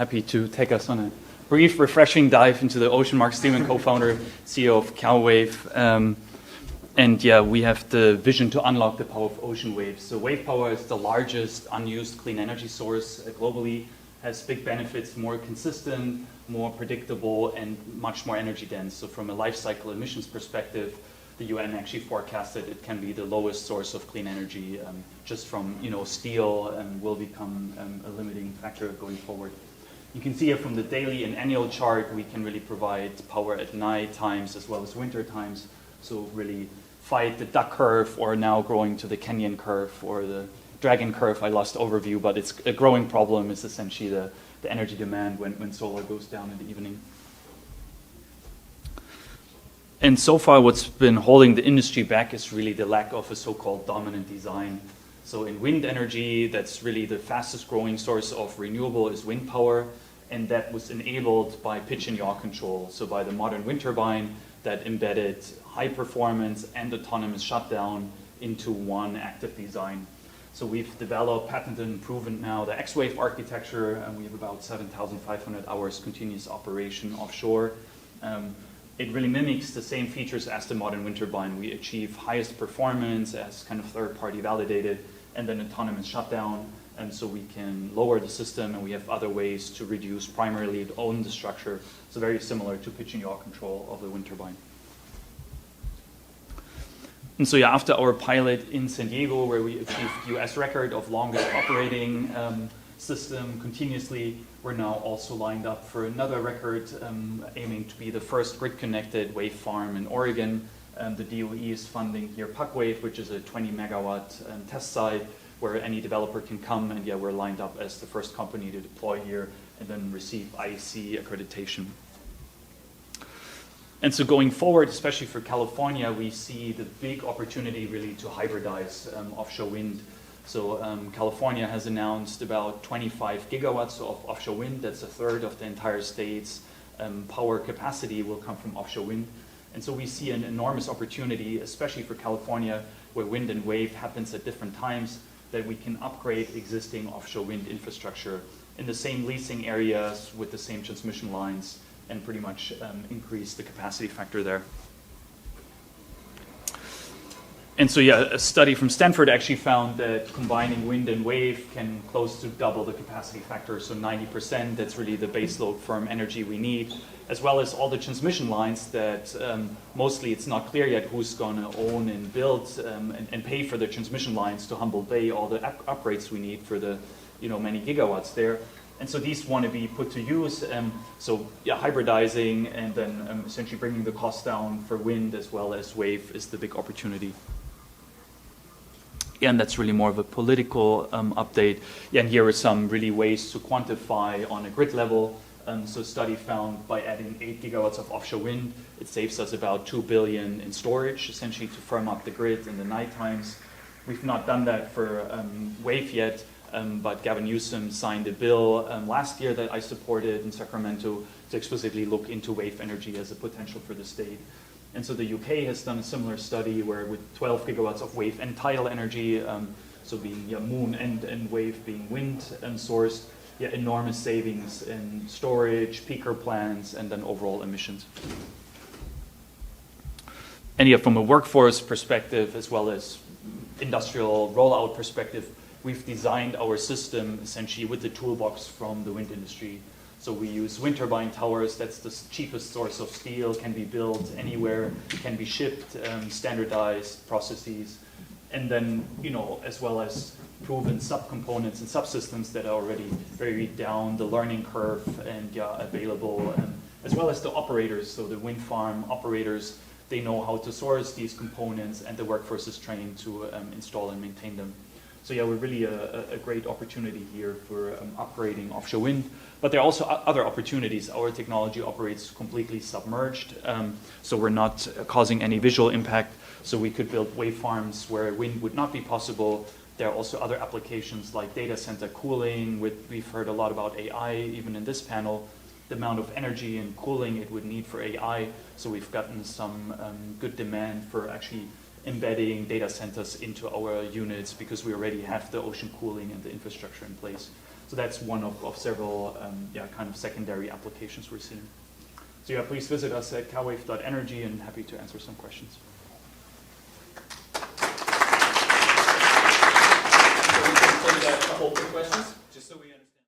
happy to take us on a brief, refreshing dive into the ocean. Mark Steeman, co-founder, CEO of Calwave. And yeah, we have the vision to unlock the power of ocean waves. So wave power is the largest unused clean energy source globally, has big benefits, more consistent, more predictable, and much more energy dense. So from a life cycle emissions perspective, the UN actually forecasted it can be the lowest source of clean energy, just from steel, will become a limiting factor going forward. You can see here from the daily and annual chart, we can really provide power at night times as well as winter times. So really fight the duck curve, or now growing to the canyon curve or the dragon curve. I lost overview, but it's a growing problem. Is essentially the energy demand when solar goes down in the evening. And so far, what's been holding the industry back is really the lack of a so-called dominant design. So in wind energy, that's really the fastest growing source of renewable is wind power, and that was enabled by pitch and yaw control. So by the modern wind turbine that embedded high performance and autonomous shutdown into one active design. So we've developed, patented, and proven now the X-Wave architecture, and we have about 7,500 hours continuous operation offshore. It really mimics the same features as the modern wind turbine. We achieve highest performance as kind of third-party validated, and then autonomous shutdown, and so we can lower the system, and we have other ways to reduce primarily to own the structure. So very similar to pitch and yaw control of the wind turbine. And so yeah, after our pilot in San Diego, where we achieved US record of longest operating system continuously, we're now also lined up for another record, aiming to be the first grid-connected wave farm in Oregon. The DOE is funding here Calwave, which is a 20 megawatt test site where any developer can come, and yeah, we're lined up as the first company to deploy here and then receive IEC accreditation. And so going forward, especially for California, we see the big opportunity really to hybridize offshore wind. So California has announced about 25 gigawatts of offshore wind. That's a third of the entire state's power capacity will come from offshore wind. And so we see an enormous opportunity, especially for California, where wind and wave happens at different times, that we can upgrade existing offshore wind infrastructure in the same leasing areas with the same transmission lines, and pretty much increase the capacity factor there. And so yeah, a study from Stanford actually found that combining wind and wave can close to double the capacity factor, so 90%, that's really the baseload firm energy we need, as well as all the transmission lines that mostly it's not clear yet who's gonna own and build and pay for the transmission lines to Humboldt Bay, all the upgrades we need for the many gigawatts there. And so these want to be put to use, so yeah, hybridizing and then essentially bringing the cost down for wind as well as wave is the big opportunity. Yeah, and that's really more of a political update. Yeah, and here are some really ways to quantify on a grid level. So a study found by adding 8 gigawatts of offshore wind, it saves us about $2 billion in storage, essentially to firm up the grid in the night times. We've not done that for wave yet. But Gavin Newsom signed a bill last year that I supported in Sacramento to explicitly look into wave energy as a potential for the state. And so the UK has done a similar study where with 12 gigawatts of wave and tidal energy, so being moon and wave being wind sourced, yeah, enormous savings in storage, peaker plants, and then overall emissions. And yeah, from a workforce perspective as well as industrial rollout perspective, we've designed our system essentially with the toolbox from the wind industry. So we use wind turbine towers. That's the cheapest source of steel, can be built anywhere, can be shipped, standardized processes. And then, as well as proven subcomponents and subsystems that are already very down the learning curve and available, as well as the operators. So the wind farm operators, they know how to source these components, and the workforce is trained to install and maintain them. So yeah, we're really a great opportunity here for upgrading offshore wind. But there are also other opportunities. Our technology operates completely submerged, so we're not causing any visual impact. So we could build wave farms where wind would not be possible. There are also other applications like data center cooling. We've heard a lot about AI, even in this panel, the amount of energy and cooling it would need for AI. So we've gotten some good demand for actually embedding data centers into our units because we already have the ocean cooling and the infrastructure in place. So that's one of several kind of secondary applications we're seeing. So yeah, please visit us at calwave.energy and happy to answer some questions.